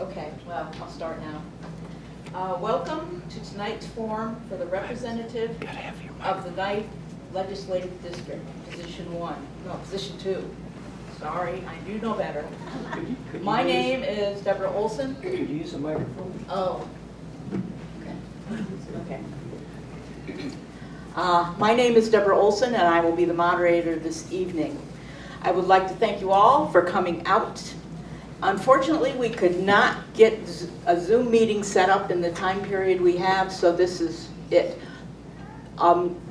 Okay, well, I'll start now. Welcome to tonight's forum for the representative of the 9th Legislative District, Position 2. Sorry, I do know better. My name is Deborah Olson. Could you use the microphone? Oh, okay. My name is Deborah Olson, and I will be the moderator this evening. I would like to thank you all for coming out. Unfortunately, we could not get a Zoom meeting set up in the time period we have, so this is it.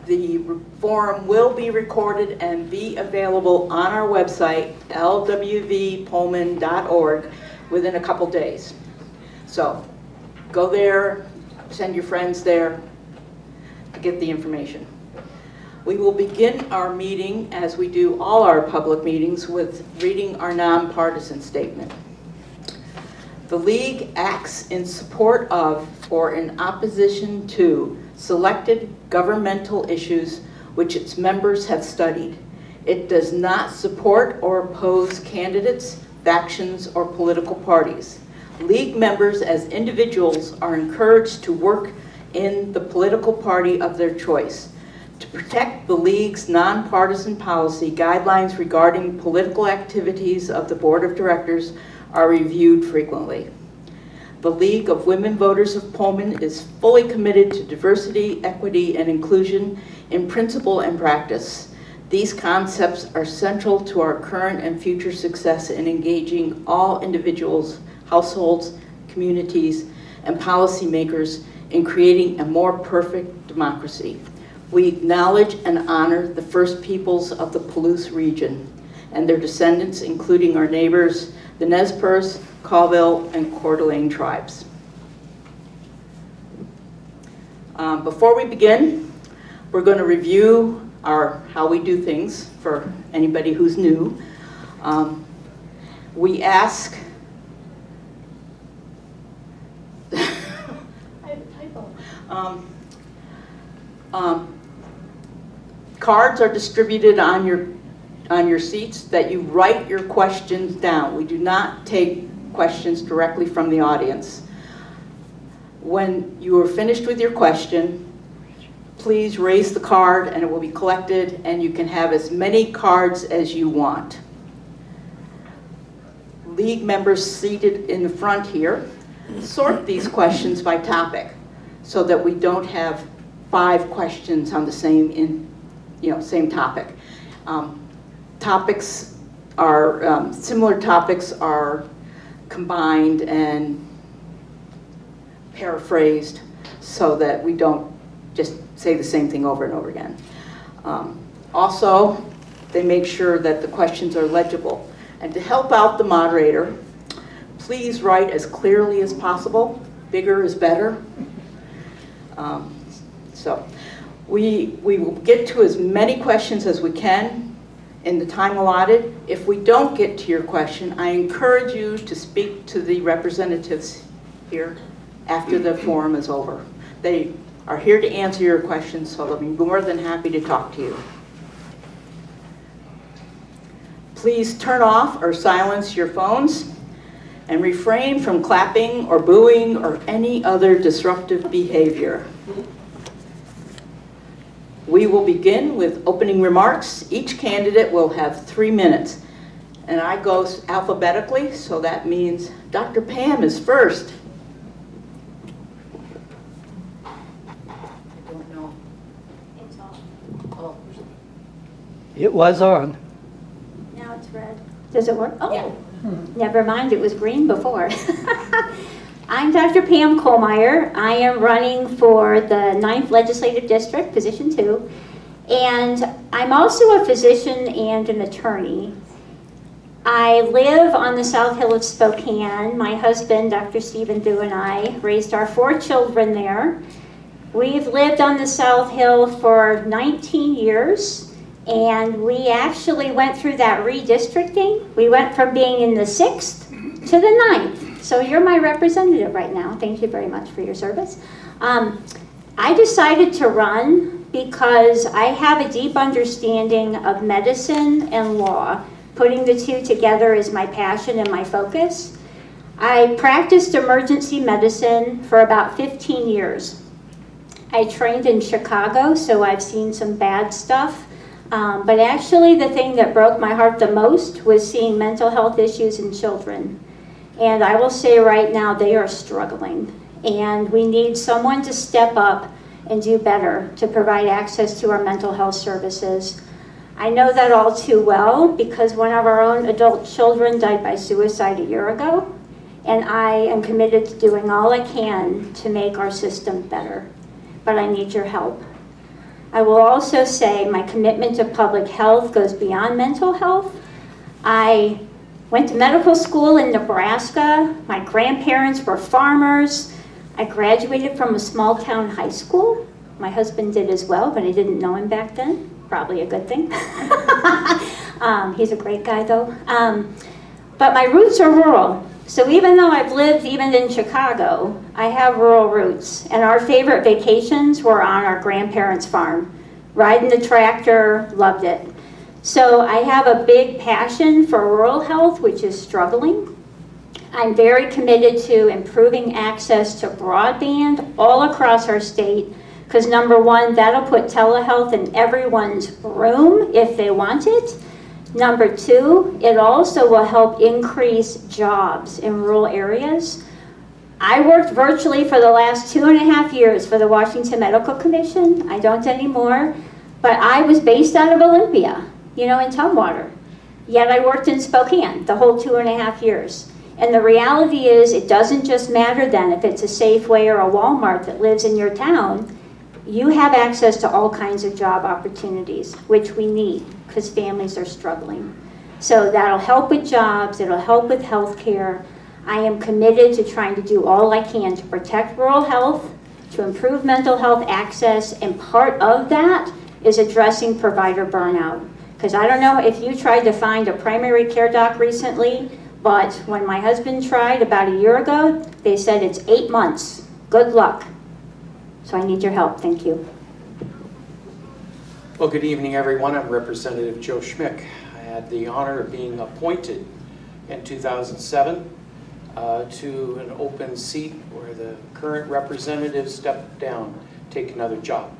The forum will be recorded and be available on our website, lwvpullman.org, within a couple days. So go there, send your friends there to get the information. We will begin our meeting, as we do all our public meetings, with reading our nonpartisan statement. The League acts in support of or in opposition to selected governmental issues which its members have studied. It does not support or oppose candidates, factions, or political parties. League members as individuals are encouraged to work in the political party of their choice. To protect the League's nonpartisan policy, guidelines regarding political activities of the Board of Directors are reviewed frequently. The League of Women Voters of Pullman is fully committed to diversity, equity, and inclusion in principle and practice. These concepts are central to our current and future success in engaging all individuals, households, communities, and policymakers in creating a more perfect democracy. We acknowledge and honor the first peoples of the Palouse region and their descendants, including our neighbors, the Nez Perce, Colville, and Coeur d'Alene tribes. Before we begin, we're going to review how we do things for anybody who's new. We ask, I have a typo. Cards are distributed on your seats that you write your questions down. We do not take questions directly from the audience. When you are finished with your question, please raise the card and it will be collected, and you can have as many cards as you want. League members seated in the front here sort these questions by topic so that we don't have 5 questions on the same topic. Similar topics are combined and paraphrased so that we don't just say the same thing over and over again. Also, they make sure that the questions are legible. And to help out the moderator, please write as clearly as possible. Bigger is better. We will get to as many questions as we can in the time allotted. If we don't get to your question, I encourage you to speak to the representatives here after the forum is over. They are here to answer your questions, so they'll be more than happy to talk to you. Please turn off or silence your phones and refrain from clapping or booing or any other disruptive behavior. We will begin with opening remarks. Each candidate will have 3 minutes. And I go alphabetically, so that means Dr. Pam is first. I don't know. It's on. Oh. It was on. Now it's red. Does it work? Oh, Yeah. Never mind. It was green before. I'm Dr. Pam Kohlmeier. I am running for the 9th Legislative District, Position 2. And I'm also a physician and an attorney. I live on the South Hill of Spokane. My husband, Dr. Stephen Du, and I raised our 4 children there. We've lived on the South Hill for 19 years, and we actually went through that redistricting. We went from being in the 6th to the 9th. So you're my representative right now. Thank you very much for your service. I decided to run because I have a deep understanding of medicine and law. Putting the two together is my passion and my focus. I practiced emergency medicine for about 15 years. I trained in Chicago, so I've seen some bad stuff. But actually, the thing that broke my heart the most was seeing mental health issues in children. And I will say right now, they are struggling. And we need someone to step up and do better to provide access to our mental health services. I know that all too well because one of our own adult children died by suicide a year ago. And I am committed to doing all I can to make our system better. But I need your help. I will also say my commitment to public health goes beyond mental health. I went to medical school in Nebraska. My grandparents were farmers. I graduated from a small town high school. My husband did as well, but I didn't know him back then. Probably a good thing. He's a great guy though. But my roots are rural. So even though I've lived even in Chicago, I have rural roots. And our favorite vacations were on our grandparents' farm. Riding the tractor, loved it. So I have a big passion for rural health, which is struggling. I'm very committed to improving access to broadband all across our state, because number one, that'll put telehealth in everyone's room if they want it. Number two, it also will help increase jobs in rural areas. I worked virtually for the last 2.5 years for the Washington Medical Commission. I don't anymore, but I was based out of Olympia, in Tumwater. Yet I worked in Spokane the whole 2.5 years. And the reality is, it doesn't just matter then if it's a Safeway or a Walmart that lives in your town. You have access to all kinds of job opportunities, which we need because families are struggling. So that'll help with jobs, it'll help with health care. I am committed to trying to do all I can to protect rural health, to improve mental health access, and part of that is addressing provider burnout. Because I don't know if you tried to find a primary care doc recently, but when my husband tried about a year ago, they said it's 8 months. Good luck. So I need your help. Thank you. Well, good evening, everyone. I'm Representative Joe Schmick. I had the honor of being appointed in 2007 to an open seat where the current representative stepped down to take another job,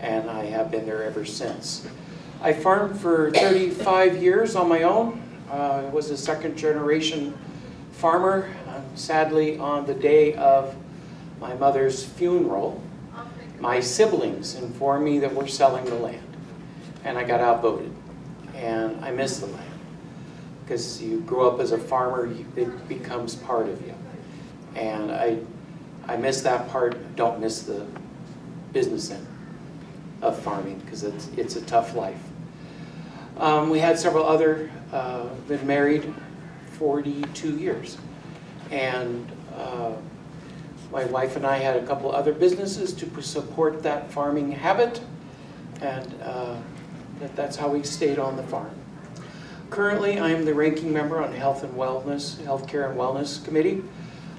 and I have been there ever since. I farmed for 35 years on my own. I was a second-generation farmer. Sadly, on the day of my mother's funeral, my siblings informed me that we're selling the land, and I got outvoted, and I miss the land because you grow up as a farmer, it becomes part of you, and I miss that part. Don't miss the business end of farming because it's a tough life. We had several other, been married 42 years, and my wife and I had a couple other businesses to support that farming habit, and that's how we stayed on the farm. Currently, I am the ranking member on Healthcare and Wellness Committee.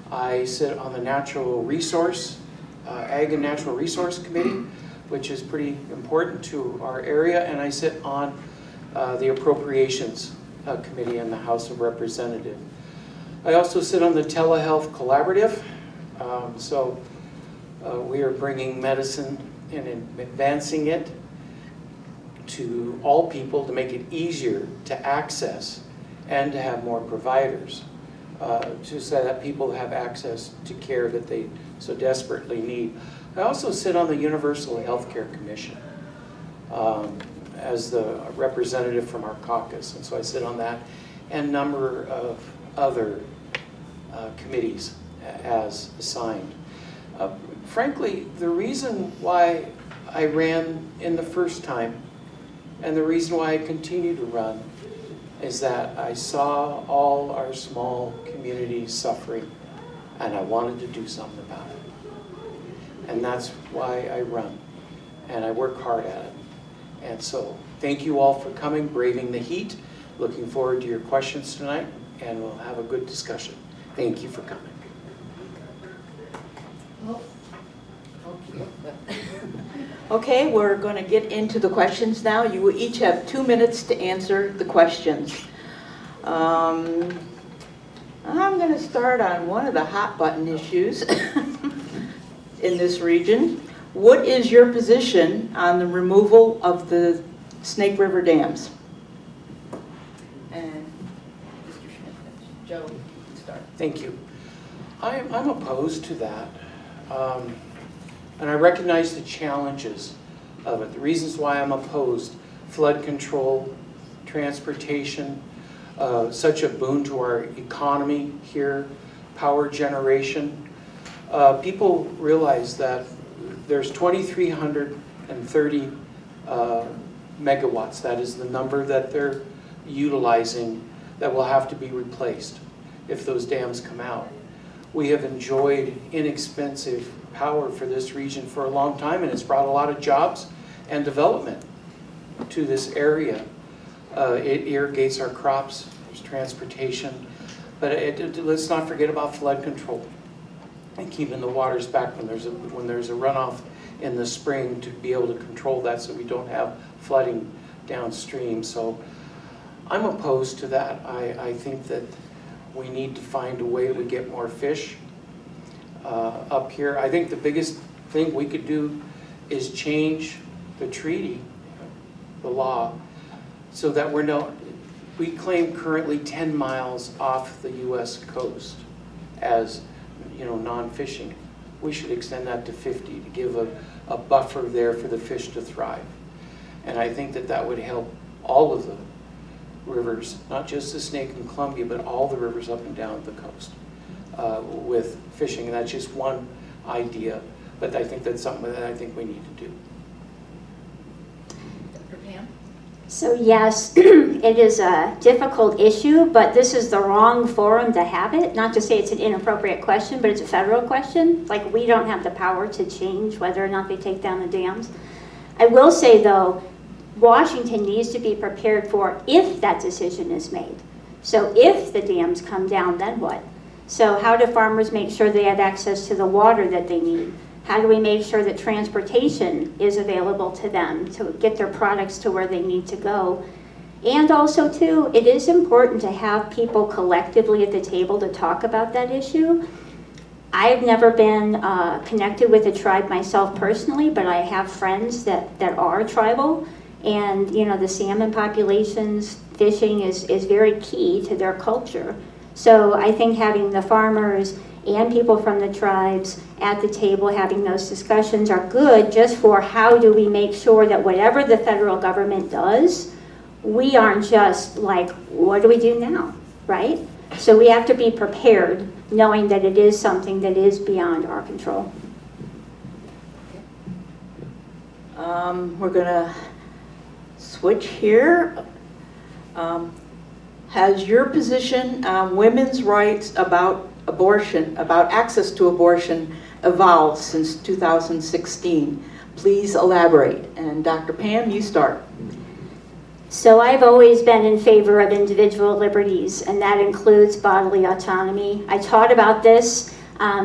I sit on the Natural Resource, Ag and Natural Resource Committee, which is pretty important to our area, and I sit on the Appropriations Committee in the House of Representatives. I also sit on the Telehealth Collaborative. So we are bringing medicine and advancing it to all people to make it easier to access and to have more providers, so that people have access to care that they so desperately need. I also sit on the Universal Health Care Commission as the representative from our caucus, and so I sit on that and a number of other committees as assigned. Frankly, the reason why I ran in the first time and the reason why I continue to run is that I saw all our small communities suffering and I wanted to do something about it. And that's why I run, and I work hard at it. And so thank you all for coming, braving the heat. Looking forward to your questions tonight, and we'll have a good discussion. Thank you for coming. Okay, we're going to get into the questions now. You will each have 2 minutes to answer the questions. I'm going to start on one of the hot button issues in this region. What is your position on the removal of the Snake River dams? And Mr. Schmick, Joe, start. Thank you. I'm opposed to that. And I recognize the challenges of it. The reasons why I'm opposed: flood control, transportation, such a boon to our economy here, power generation. People realize that there's 2,330 megawatts. That is the number that they're utilizing that will have to be replaced if those dams come out. We have enjoyed inexpensive power for this region for a long time, and it's brought a lot of jobs and development to this area. It irrigates our crops, there's transportation, but let's not forget about flood control and keeping the waters back when there's a runoff in the spring, to be able to control that so we don't have flooding downstream. So I'm opposed to that. I think that we need to find a way to get more fish up here. I think the biggest thing we could do is change the treaty, the law, so that we claim currently 10 miles off the U.S. coast as, non-fishing. We should extend that to 50 to give a buffer there for the fish to thrive. And I think that would help all of the rivers, not just the Snake and Columbia, but all the rivers up and down the coast with fishing. And that's just one idea, but I think that's something that I think we need to do. Dr. Pam? So yes, it is a difficult issue, but this is the wrong forum to have it. Not to say it's an inappropriate question, but it's a federal question. Like, we don't have the power to change whether or not they take down the dams. I will say though, Washington needs to be prepared for if that decision is made. So if the dams come down, then what? So how do farmers make sure they have access to the water that they need? How do we make sure that transportation is available to them to get their products to where they need to go? And also too, it is important to have people collectively at the table to talk about that issue. I've never been connected with a tribe myself personally, but I have friends that are tribal. And the salmon populations, fishing is very key to their culture. So I think having the farmers and people from the tribes at the table having those discussions are good, just for how do we make sure that whatever the federal government does, we aren't just like, what do we do now, right? So we have to be prepared, knowing that it is something that is beyond our control. We're gonna switch here. Has your position on women's rights about abortion, about access to abortion, evolved since 2016? Please elaborate. And Dr. Pam, you start. So I've always been in favor of individual liberties, and that includes bodily autonomy. I taught about this.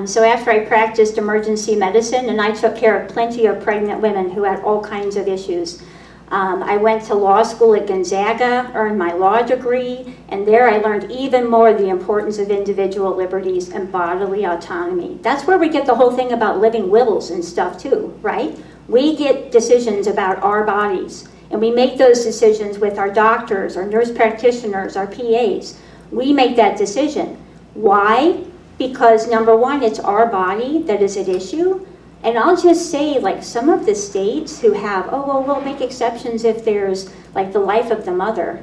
So after I practiced emergency medicine, and I took care of plenty of pregnant women who had all kinds of issues. I went to law school at Gonzaga, earned my law degree, and there I learned even more the importance of individual liberties and bodily autonomy. That's where we get the whole thing about living wills and stuff too, right? We get decisions about our bodies, and we make those decisions with our doctors, our nurse practitioners, our PAs. We make that decision. Why? Because number one, it's our body that is at issue. And I'll just say, like, some of the states who have, oh, well, we'll make exceptions if there's, like, the life of the mother.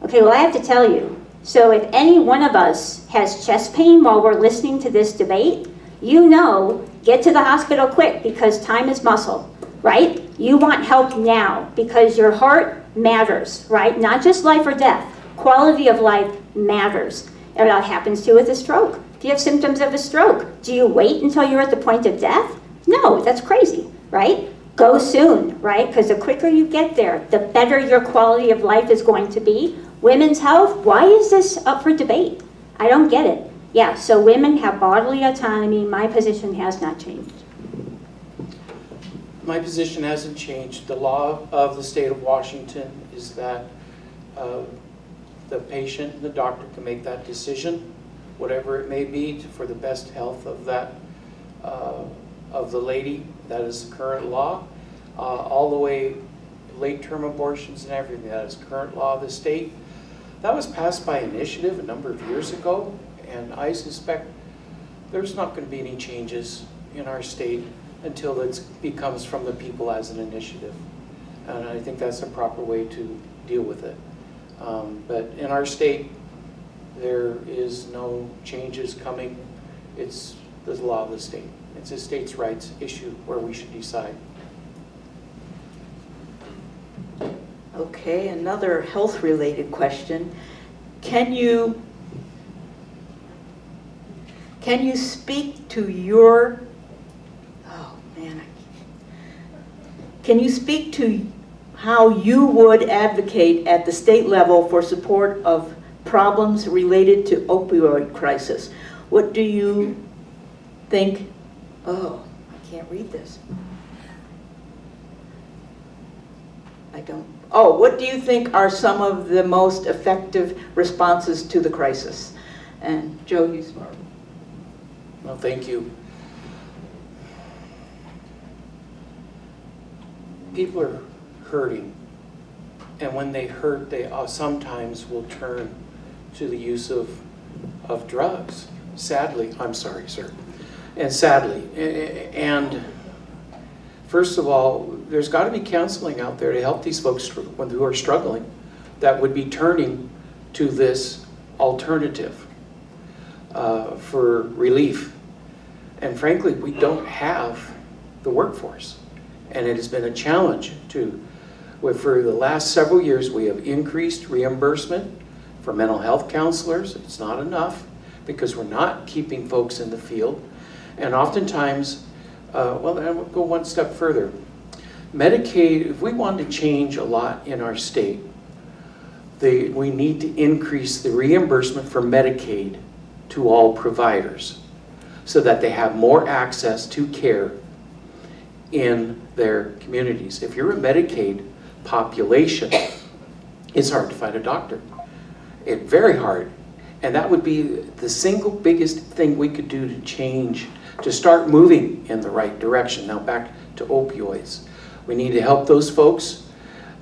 Okay, well, I have to tell you. So if any one of us has chest pain while we're listening to this debate, get to the hospital quick, because time is muscle, right? You want help now because your heart matters, right? Not just life or death. Quality of life matters. And what happens to you with a stroke? If you have symptoms of a stroke, do you wait until you're at the point of death? No, that's crazy, right? Go soon, right? Because the quicker you get there, the better your quality of life is going to be. Women's health, why is this up for debate? I don't get it. Yeah, so women have bodily autonomy. My position has not changed. My position hasn't changed. The law of the state of Washington is that the patient and the doctor can make that decision. whatever it may be, for the best health of that, of the lady. That is current law, all the way late-term abortions and everything. That is current law of the state. That was passed by initiative a number of years ago, and I suspect there's not going to be any changes in our state until it becomes from the people as an initiative. And I think that's the proper way to deal with it. But in our state, there is no changes coming. It's the law of the state. It's a states' rights issue where we should decide. Okay, another health-related question. Can you speak to your, can you speak to how you would advocate at the state level for support of problems related to opioid crisis? What do you think? Oh, I can't read this. What do you think are some of the most effective responses to the crisis? And Joe, you start. Well, thank you. People are hurting, and when they hurt, they sometimes will turn to the use of drugs. Sadly, I'm sorry, sir. And sadly, and first of all, there's got to be counseling out there to help these folks who are struggling, that would be turning to this alternative for relief. And frankly, we don't have the workforce. And it has been a challenge for the last several years, we have increased reimbursement for mental health counselors. It's not enough because we're not keeping folks in the field. And oftentimes, well, I will go one step further. Medicaid, if we want to change a lot in our state, we need to increase the reimbursement for Medicaid to all providers so that they have more access to care in their communities. If you're a Medicaid population, it's hard to find a doctor. It's very hard. And that would be the single biggest thing we could do to change, to start moving in the right direction. Now back to opioids. We need to help those folks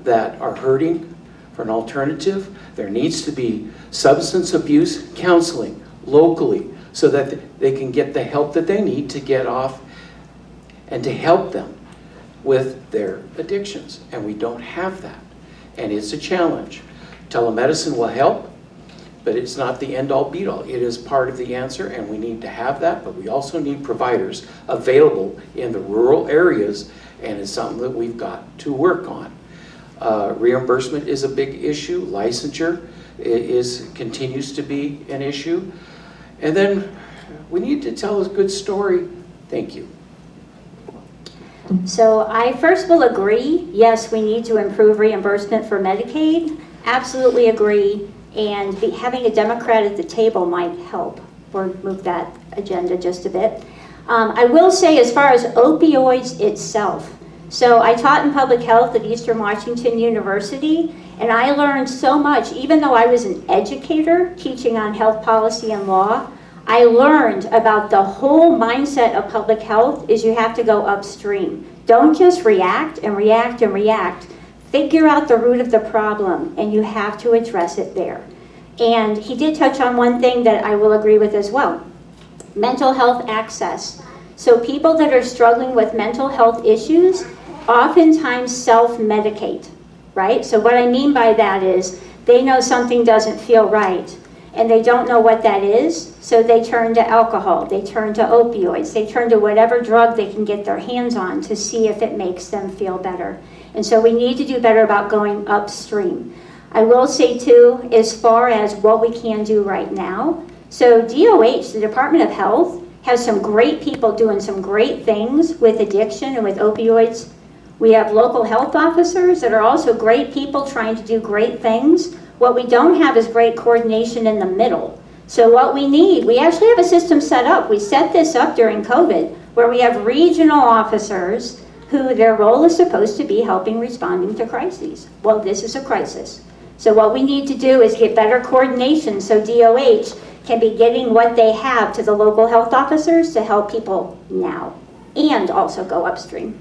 that are hurting for an alternative. There needs to be substance abuse counseling locally so that they can get the help that they need to get off and to help them with their addictions. And we don't have that. And it's a challenge. Telemedicine will help, but it's not the end-all be-all. It is part of the answer, and we need to have that, but we also need providers available in the rural areas, and it's something that we've got to work on. Reimbursement is a big issue. Licensure continues to be an issue. And then we need to tell a good story. Thank you. So I first will agree, yes, we need to improve reimbursement for Medicaid. Absolutely agree. And having a Democrat at the table might help or move that agenda just a bit. I will say, as far as opioids itself, so I taught in public health at Eastern Washington University, and I learned so much. Even though I was an educator teaching on health policy and law, I learned about the whole mindset of public health is you have to go upstream. Don't just react and react and react. Figure out the root of the problem, and you have to address it there. And he did touch on one thing that I will agree with as well. Mental health access. So people that are struggling with mental health issues oftentimes self-medicate, right? So what I mean by that is they know something doesn't feel right, and they don't know what that is, so they turn to alcohol, they turn to opioids, they turn to whatever drug they can get their hands on to see if it makes them feel better. And so we need to do better about going upstream. I will say too, as far as what we can do right now, so DOH, the Department of Health, has some great people doing some great things with addiction and with opioids. We have local health officers that are also great people trying to do great things. What we don't have is great coordination in the middle. So what we need, we actually have a system set up. We set this up during COVID, where we have regional officers who their role is supposed to be helping responding to crises. Well, this is a crisis. So what we need to do is get better coordination so DOH can be getting what they have to the local health officers to help people now and also go upstream.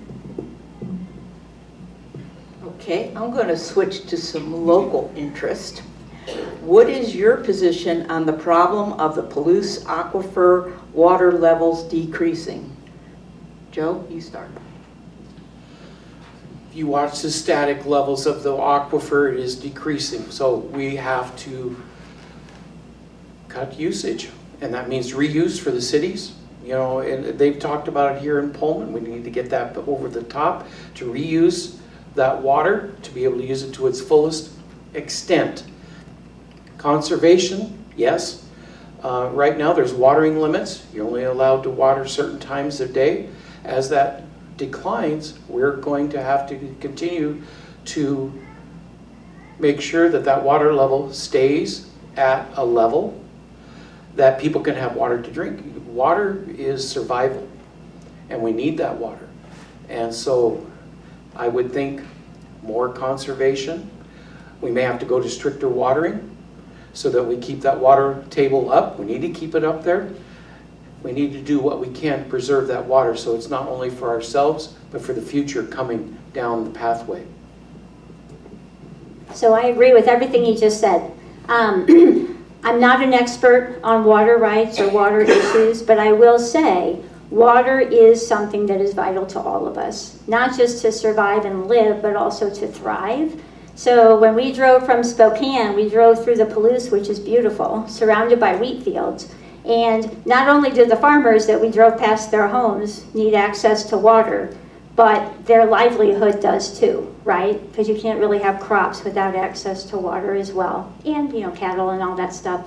Okay, I'm going to switch to some local interest. What is your position on the problem of the Palouse aquifer water levels decreasing? Joe, you start. You watch the static levels of the aquifer, it is decreasing. So we have to cut usage, and that means reuse for the cities. You know, and they've talked about it here in Pullman. We need to get that over the top to reuse that water, to be able to use it to its fullest extent. Conservation, yes. Right now there's watering limits. You're only allowed to water certain times of day. As that declines, we're going to have to continue to make sure that that water level stays at a level that people can have water to drink. Water is survival, and we need that water. And so I would think more conservation. We may have to go to stricter watering so that we keep that water table up. We need to keep it up there. We need to do what we can to preserve that water so it's not only for ourselves, but for the future coming down the pathway. So I agree with everything you just said. I'm not an expert on water rights or water issues, but I will say water is something that is vital to all of us, not just to survive and live, but also to thrive. So when we drove from Spokane, we drove through the Palouse, which is beautiful, surrounded by wheat fields. And not only do the farmers that we drove past their homes need access to water, but their livelihood does too, right? Because you can't really have crops without access to water as well. And, you know, cattle and all that stuff.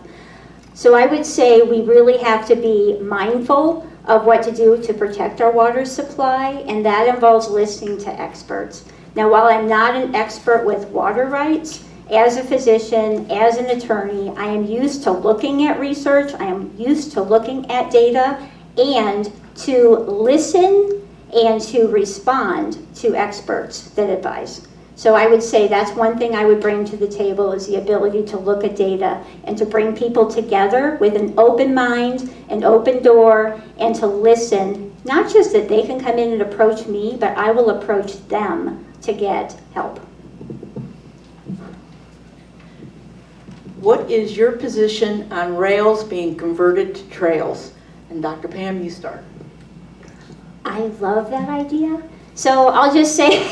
So I would say we really have to be mindful of what to do to protect our water supply, and that involves listening to experts. Now, while I'm not an expert with water rights, as a physician, as an attorney, I am used to looking at research, I am used to looking at data, and to listen and to respond to experts that advise. So I would say that's one thing I would bring to the table, is the ability to look at data and to bring people together with an open mind, an open door, and to listen, not just that they can come in and approach me, but I will approach them to get help. What is your position on rails being converted to trails? And Dr. Pam, you start. I love that idea. So I'll just say,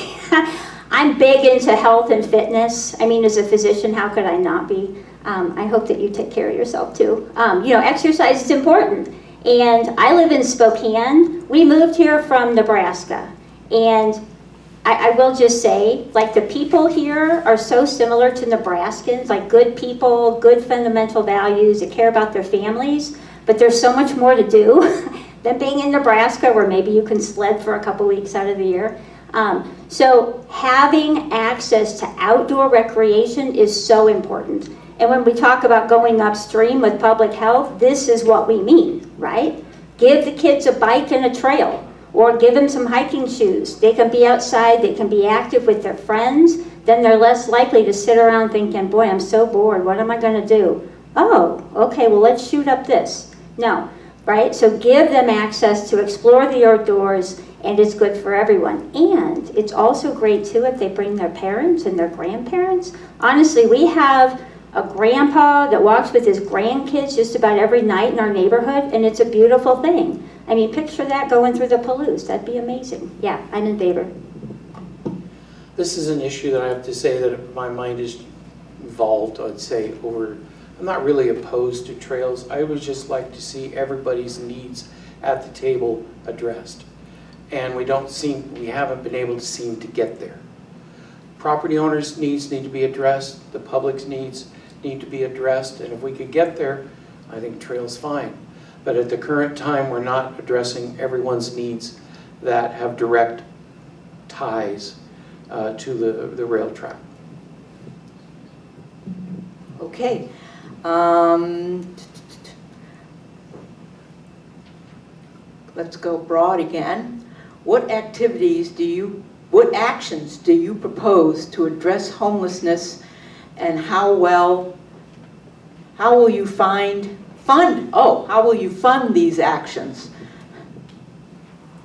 I'm big into health and fitness. I mean, as a physician, how could I not be? I hope that you take care of yourself too. You know, exercise is important. And I live in Spokane. We moved here from Nebraska. And I will just say, like, the people here are so similar to Nebraskans, like good people, good fundamental values, that care about their families, but there's so much more to do than being in Nebraska, where maybe you can sled for a couple weeks out of the year. So having access to outdoor recreation is so important. And when we talk about going upstream with public health, this is what we mean, right? Give the kids a bike and a trail, or give them some hiking shoes. They can be outside, they can be active with their friends, then they're less likely to sit around thinking, boy, I'm so bored, what am I gonna do? Oh, okay, well, let's shoot up this. No, right? So give them access to explore the outdoors, and it's good for everyone. And it's also great too if they bring their parents and their grandparents. Honestly, we have a grandpa that walks with his grandkids just about every night in our neighborhood, and it's a beautiful thing. I mean, picture that going through the Palouse. That'd be amazing. Yeah, I'm in favor. This is an issue that I have to say that my mind is involved, I'd say, over. I'm not really opposed to trails. I would just like to see everybody's needs at the table addressed. And we haven't been able to seem to get there. Property owners' needs need to be addressed. The public's needs need to be addressed. And if we could get there, I think trail's fine. But at the current time, we're not addressing everyone's needs that have direct ties to the rail track. Okay. Let's go broad again. What actions do you propose to address homelessness, and how will you find How will you fund these actions?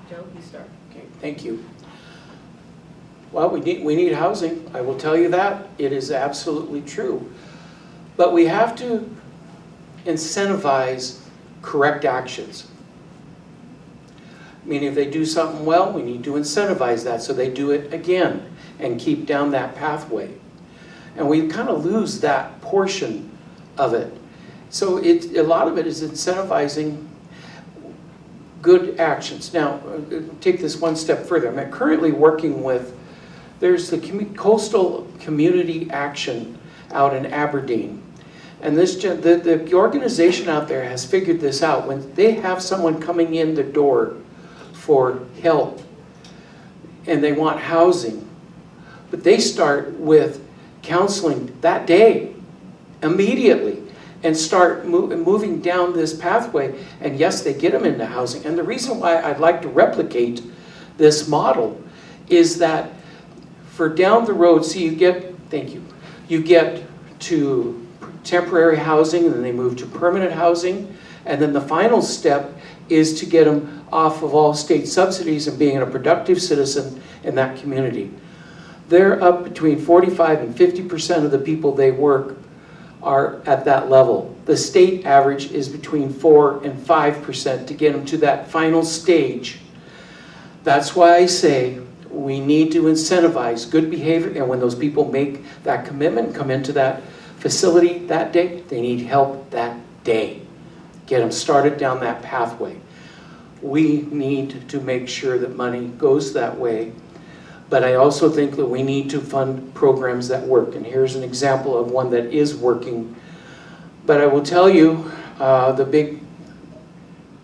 Joe, you start. Okay, thank you. Well, we need housing. I will tell you that. It is absolutely true. But we have to incentivize correct actions. Meaning if they do something well, we need to incentivize that so they do it again and keep down that pathway. And we kind of lose that portion of it. So a lot of it is incentivizing good actions. Now, take this one step further. I'm currently working with, there's the Coastal Community Action out in Aberdeen. And the organization out there has figured this out. When they have someone coming in the door for help and they want housing, but they start with counseling that day, immediately, and start moving down this pathway, and yes, they get them into housing. And the reason why I'd like to replicate this model is that for down the road, see, you get to temporary housing, and then they move to permanent housing, and then the final step is to get them off of all state subsidies and being a productive citizen in that community. They're up between 45 and 50% of the people they work are at that level. The state average is between 4 and 5% to get them to that final stage. That's why I say we need to incentivize good behavior, and when those people make that commitment, come into that facility that day, they need help that day. Get them started down that pathway. We need to make sure that money goes that way, but I also think that we need to fund programs that work. And here's an example of one that is working. But I will tell you, the big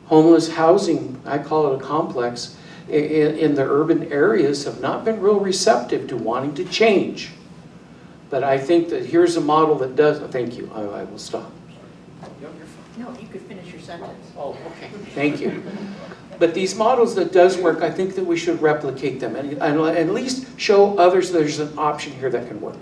homeless housing, I call it a complex, in the urban areas have not been real receptive to wanting to change. But I think that here's a model that does, thank you, I will stop. No, you could finish your sentence. Oh, okay, thank you. But these models that does work, I think that we should replicate them and at least show others there's an option here that can work.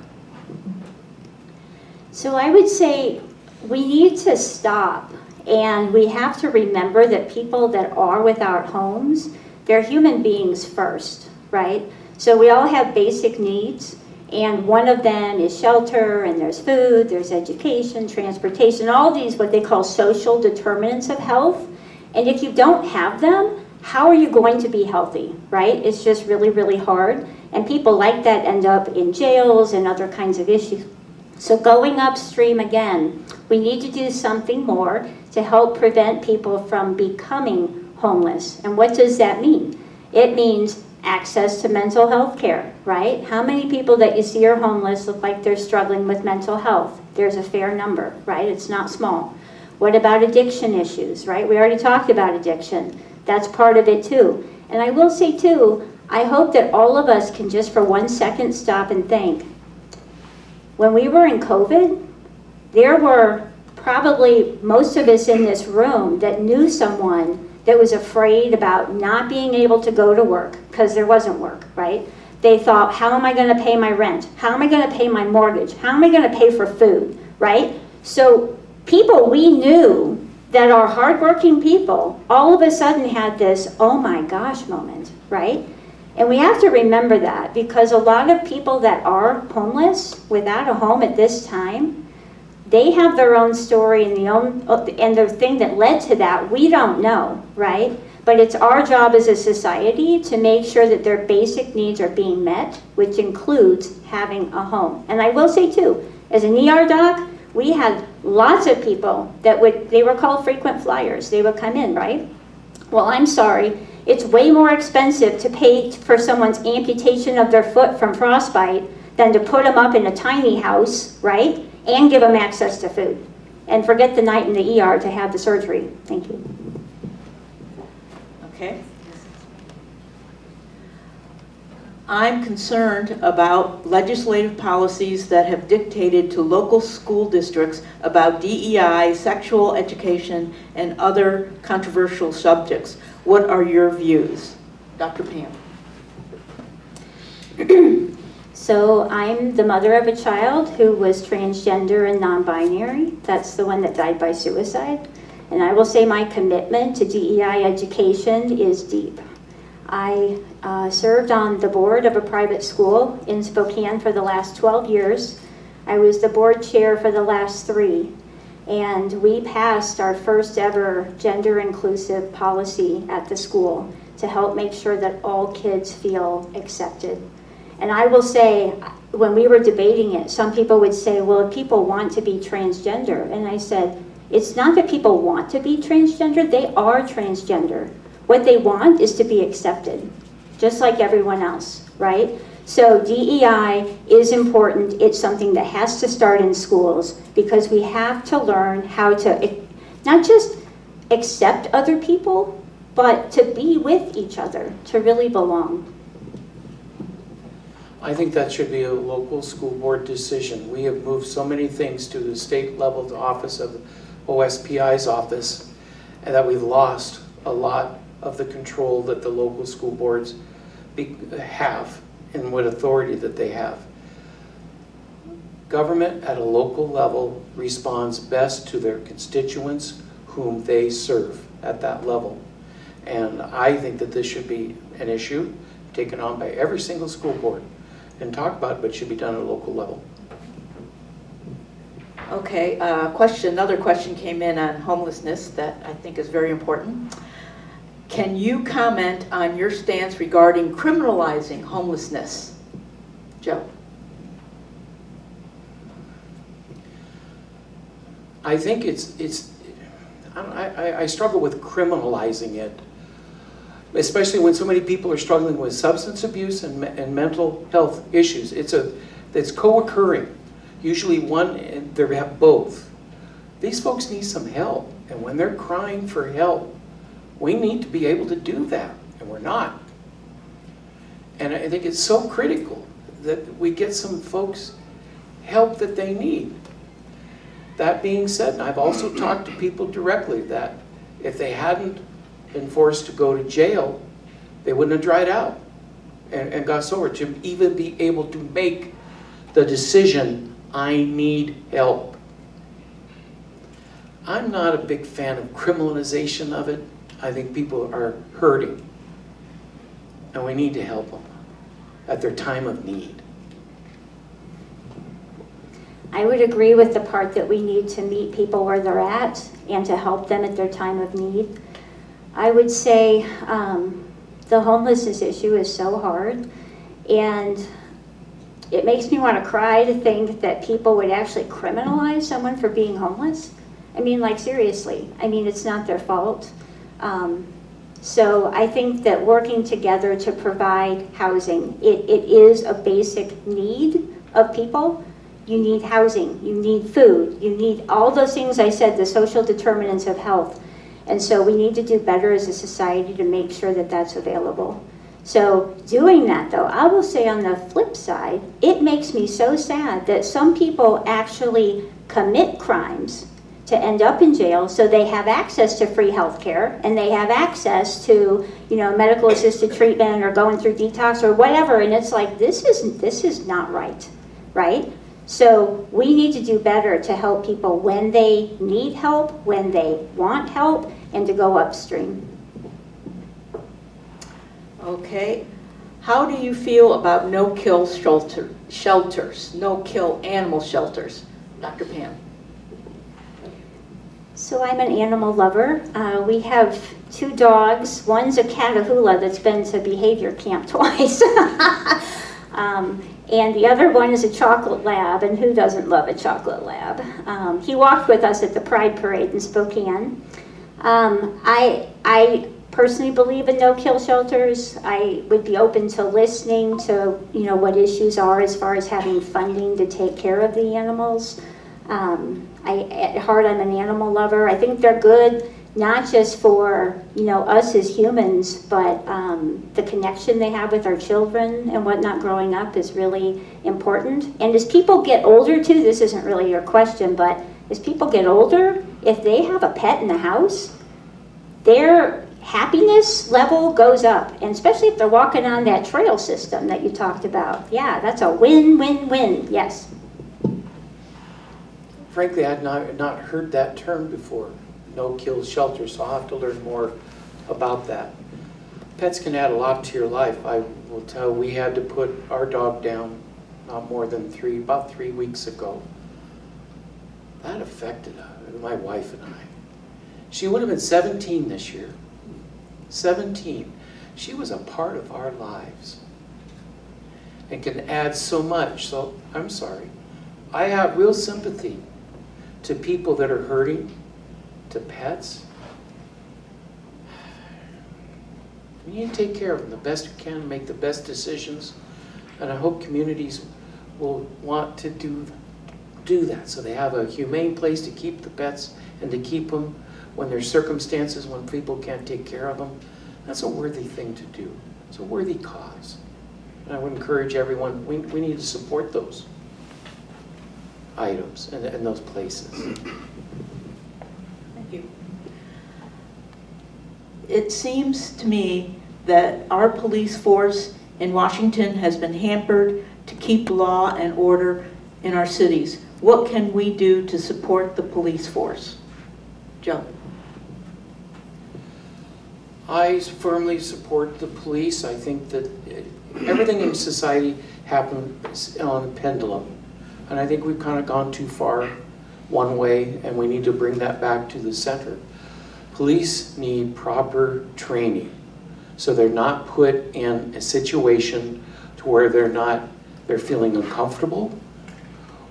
So I would say we need to stop, and we have to remember that people that are without homes, they're human beings first, right? So we all have basic needs, and one of them is shelter, and there's food, there's education, transportation, all these what they call social determinants of health. And if you don't have them, how are you going to be healthy, right? It's just really, really hard. And people like that end up in jails and other kinds of issues. So going upstream again, we need to do something more to help prevent people from becoming homeless. And what does that mean? It means access to mental health care, right? How many people that you see are homeless look like they're struggling with mental health? There's a fair number, right? It's not small. What about addiction issues, right? We already talked about addiction. That's part of it too. And I will say too, I hope that all of us can just for 1 second stop and think. When we were in COVID, there were probably most of us in this room that knew someone that was afraid about not being able to go to work because there wasn't work, right? They thought, how am I going to pay my rent? How am I going to pay my mortgage? How am I going to pay for food, right? So people we knew that are hardworking people all of a sudden had this, oh my gosh moment, right? And we have to remember that because a lot of people that are homeless without a home at this time, they have their own story and the thing that led to that, we don't know, right? But it's our job as a society to make sure that their basic needs are being met, which includes having a home. And I will say too, as an ER doc, we had lots of people that they were called frequent flyers. They would come in, right? Well, I'm sorry. It's way more expensive to pay for someone's amputation of their foot from frostbite than to put them up in a tiny house, right? And give them access to food. And forget the night in the ER to have the surgery. Thank you. Okay. I'm concerned about legislative policies that have dictated to local school districts about DEI, sexual education, and other controversial subjects. What are your views? Dr. Pam. So I'm the mother of a child who was transgender and non-binary. That's the one that died by suicide. And I will say my commitment to DEI education is deep. I served on the board of a private school in Spokane for the last 12 years. I was the board chair for the last 3. And we passed our first ever gender inclusive policy at the school to help make sure that all kids feel accepted. And I will say, when we were debating it, some people would say, well, if people want to be transgender, and I said, it's not that people want to be transgender, they are transgender. What they want is to be accepted, just like everyone else, right? So DEI is important. It's something that has to start in schools because we have to learn how to not just accept other people, but to be with each other, to really belong. I think that should be a local school board decision. We have moved so many things to the state level, the office of OSPI's office, and that we've lost a lot of the control that the local school boards have and what authority that they have. Government at a local level responds best to their constituents whom they serve at that level. And I think that this should be an issue taken on by every single school board and talk about it, but it should be done at a local level. Okay, another question came in on homelessness that I think is very important. Can you comment on your stance regarding criminalizing homelessness? Joe? I think I struggle with criminalizing it, especially when so many people are struggling with substance abuse and mental health issues. It's co-occurring. Usually they have both. These folks need some help, and when they're crying for help, we need to be able to do that, and we're not. And I think it's so critical that we get some folks help that they need. That being said, I've also talked to people directly that if they hadn't been forced to go to jail, they wouldn't have dried out and got sober, to even be able to make the decision, I need help. I'm not a big fan of criminalization of it. I think people are hurting, and we need to help them at their time of need. I would agree with the part that we need to meet people where they're at and to help them at their time of need. I would say the homelessness issue is so hard, and it makes me want to cry to think that people would actually criminalize someone for being homeless. I mean, like, seriously. I mean, it's not their fault. So I think that working together to provide housing, it is a basic need of people. You need housing, you need food, you need all those things I said, the social determinants of health. And so we need to do better as a society to make sure that that's available. So doing that, though, I will say on the flip side, it makes me so sad that some people actually commit crimes to end up in jail, so they have access to free health care and they have access to, medical assisted treatment or going through detox or whatever. And it's like, this is not right, right? So we need to do better to help people when they need help, when they want help, and to go upstream. Okay. How do you feel about no-kill shelters, no-kill animal shelters? Dr. Pam. So I'm an animal lover. We have 2 dogs. One's a Catahoula that's been to behavior camp twice. And the other one is a chocolate lab, and who doesn't love a chocolate lab? He walked with us at the Pride Parade in Spokane. I personally believe in no-kill shelters. I would be open to listening to, what issues are as far as having funding to take care of the animals. At heart, I'm an animal lover. I think they're good, not just for, us as humans, but the connection they have with our children and whatnot growing up is really important. And as people get older too, this isn't really your question, but as people get older, if they have a pet in the house, their happiness level goes up. And especially if they're walking on that trail system that you talked about. Yeah, that's a win-win-win, yes. Frankly, I'd not heard that term before. no-kill shelter, so I'll have to learn more about that. Pets can add a lot to your life. I will tell you, we had to put our dog down not more than about 3 weeks ago. That affected my wife and I. She would have been 17 this year. 17. She was a part of our lives and can add so much. So I'm sorry. I have real sympathy to people that are hurting, to pets. We need to take care of them the best we can, make the best decisions, and I hope communities will want to do that, so they have a humane place to keep the pets and to keep them when there's circumstances when people can't take care of them. That's a worthy thing to do. It's a worthy cause. And I would encourage everyone, we need to support those items and those places. Thank you. It seems to me that our police force in Washington has been hampered to keep law and order in our cities. What can we do to support the police force? Joe. I firmly support the police. I think that everything in society happens on a pendulum. And I think we've kind of gone too far one way, and we need to bring that back to the center. Police need proper training, so they're not put in a situation to where they're feeling uncomfortable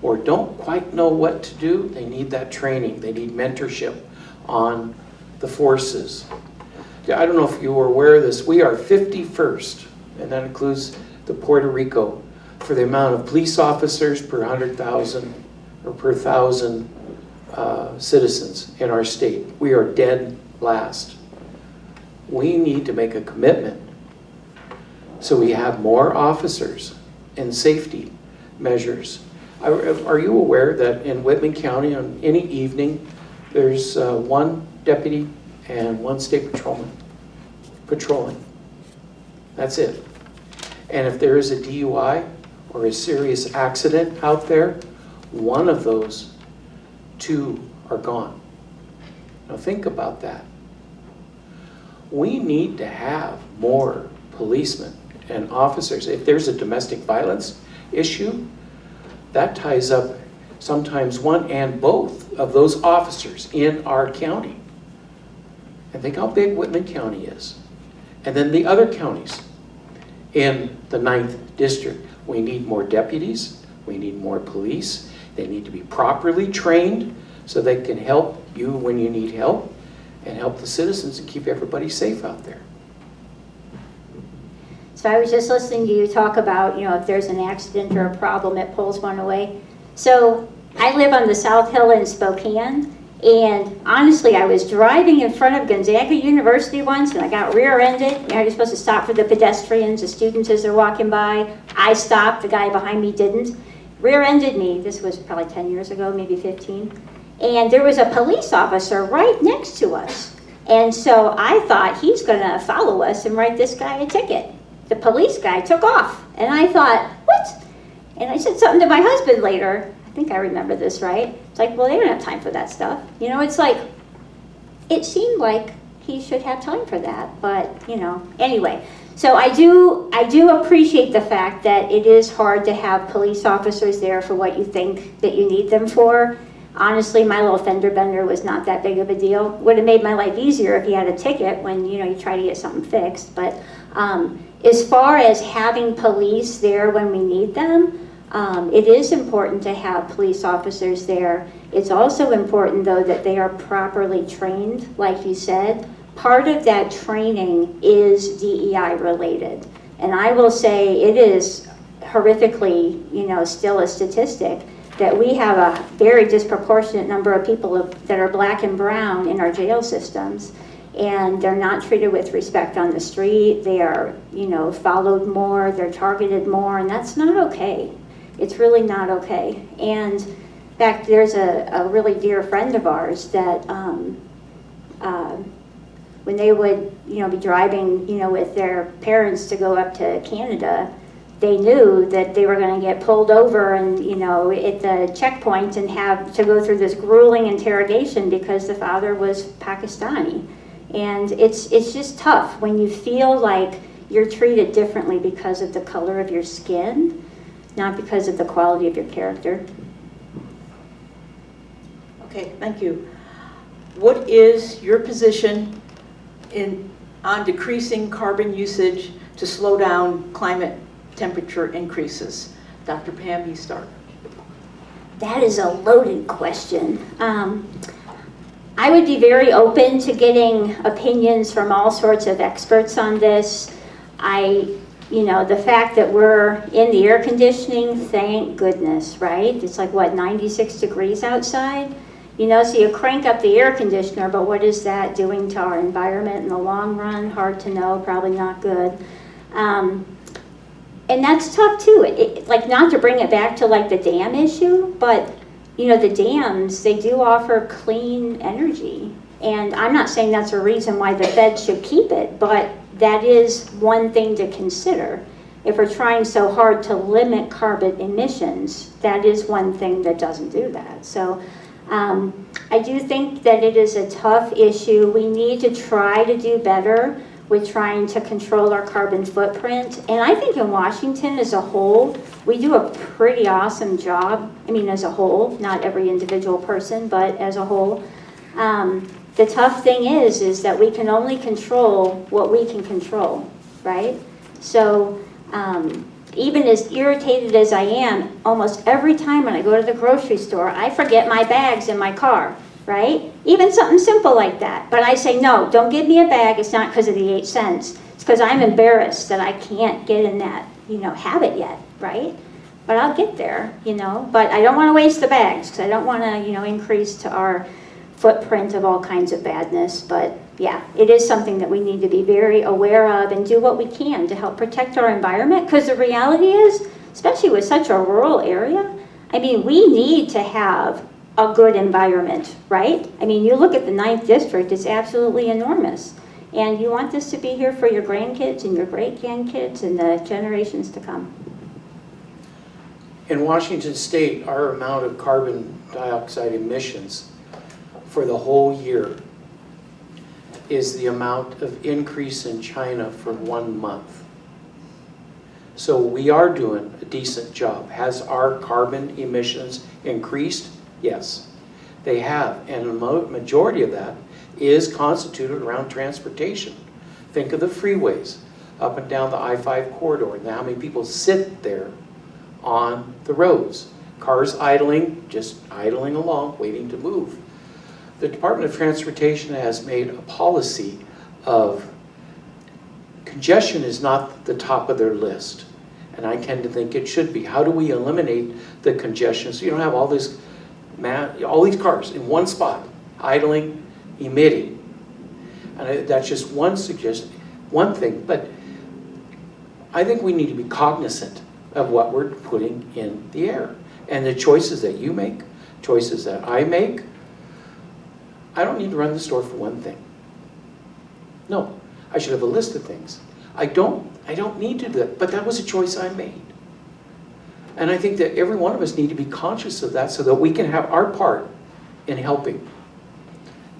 or don't quite know what to do. They need that training. They need mentorship on the forces. I don't know if you were aware of this. We are 51st, and that includes the Puerto Rico, for the amount of police officers per 100,000 or per 1,000 citizens in our state. We are dead last. We need to make a commitment so we have more officers and safety measures. Are you aware that in Whitman County on any evening there's one deputy and one state patrolman patrolling? That's it. And if there is a DUI or a serious accident out there, one of those two are gone. Now think about that. We need to have more policemen and officers. If there's a domestic violence issue, that ties up sometimes one and both of those officers in our county. And think how big Whitman County is. And then the other counties in the 9th district. We need more deputies. We need more police. They need to be properly trained so they can help you when you need help and help the citizens and keep everybody safe out there. So I was just listening to you talk about, if there's an accident or a problem, it pulls one away. So I live on the South Hill in Spokane, and honestly, I was driving in front of Gonzaga University once, and I got rear-ended. You're supposed to stop for the pedestrians, the students as they're walking by. I stopped, the guy behind me didn't. Rear-ended me. This was probably 10 years ago, maybe 15. And there was a police officer right next to us. And so I thought he's gonna follow us and write this guy a ticket. The police guy took off, and I thought, what? And I said something to my husband later. I think I remember this right. It's like, well, they don't have time for that stuff. It's like, it seemed like he should have time for that, but anyway. So I do appreciate the fact that it is hard to have police officers there for what you think that you need them for. Honestly, my little fender bender was not that big of a deal. Would have made my life easier if he had a ticket when you try to get something fixed. But as far as having police there when we need them, it is important to have police officers there. It's also important, though, that they are properly trained, like you said. Part of that training is DEI related. And I will say it is horrifically, still a statistic that we have a very disproportionate number of people that are black and brown in our jail systems. And they're not treated with respect on the street. They are, followed more, they're targeted more, and that's not okay. It's really not okay. And in fact, there's a really dear friend of ours that when they would, be driving, with their parents to go up to Canada, they knew that they were going to get pulled over and, at the checkpoint and have to go through this grueling interrogation because the father was Pakistani. And it's just tough when you feel like you're treated differently because of the color of your skin, not because of the quality of your character. Okay, thank you. What is your position on decreasing carbon usage to slow down climate temperature increases? Dr. Pam, you start. That is a loaded question. I would be very open to getting opinions from all sorts of experts on this. The fact that we're in the air conditioning, thank goodness, right? It's like, 96 degrees outside? So you crank up the air conditioner, but what is that doing to our environment in the long run? Hard to know, probably not good. And that's tough too. Not to bring it back to the dam issue, but the dams, they do offer clean energy. And I'm not saying that's a reason why the Fed should keep it, but that is one thing to consider. If we're trying so hard to limit carbon emissions, that is one thing that doesn't do that. So I do think that it is a tough issue. We need to try to do better with trying to control our carbon footprint. And I think in Washington as a whole, we do a pretty awesome job. As a whole, not every individual person, but as a whole. The tough thing is that we can only control what we can control, right? So even as irritated as I am, almost every time when I go to the grocery store, I forget my bags in my car, right? Even something simple like that. But I say, no, don't give me a bag. It's not because of the 8 cents. It's because I'm embarrassed that I can't get in that, habit yet, right? But I'll get there, But I don't want to waste the bags because I don't want to, increase to our footprint of all kinds of badness. But yeah, it is something that we need to be very aware of and do what we can to help protect our environment. Because the reality is, especially with such a rural area, we need to have a good environment, right? You look at the 9th district, it's absolutely enormous. And you want this to be here for your grandkids and your great-grandkids and the generations to come. In Washington State, our amount of carbon dioxide emissions for the whole year is the amount of increase in China for 1 month. So we are doing a decent job. Has our carbon emissions increased? Yes, they have. And the majority of that is constituted around transportation. Think of the freeways up and down the I-5 corridor and how many people sit there on the roads. Cars idling, just idling along, waiting to move. The Department of Transportation has made a policy of congestion is not the top of their list. And I tend to think it should be. How do we eliminate the congestion so you don't have all these cars in one spot, idling, emitting? And that's just one suggestion, one thing. But I think we need to be cognizant of what we're putting in the air. And the choices that you make, choices that I make. I don't need to run the store for one thing. No, I should have a list of things. I don't need to do that, but that was a choice I made. And I think that every one of us need to be conscious of that so that we can have our part in helping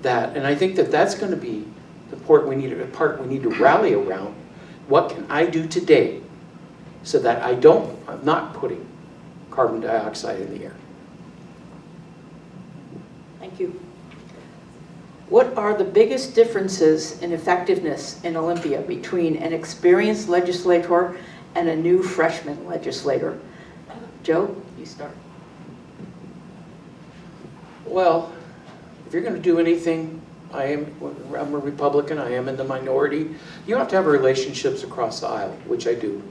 that. And I think that that's going to be the part we need to rally around. What can I do today so that I'm not putting carbon dioxide in the air? Thank you. What are the biggest differences in effectiveness in Olympia between an experienced legislator and a new freshman legislator? Joe, you start. Well, if you're going to do anything, I'm a Republican, I am in the minority, you have to have relationships across the aisle, which I do.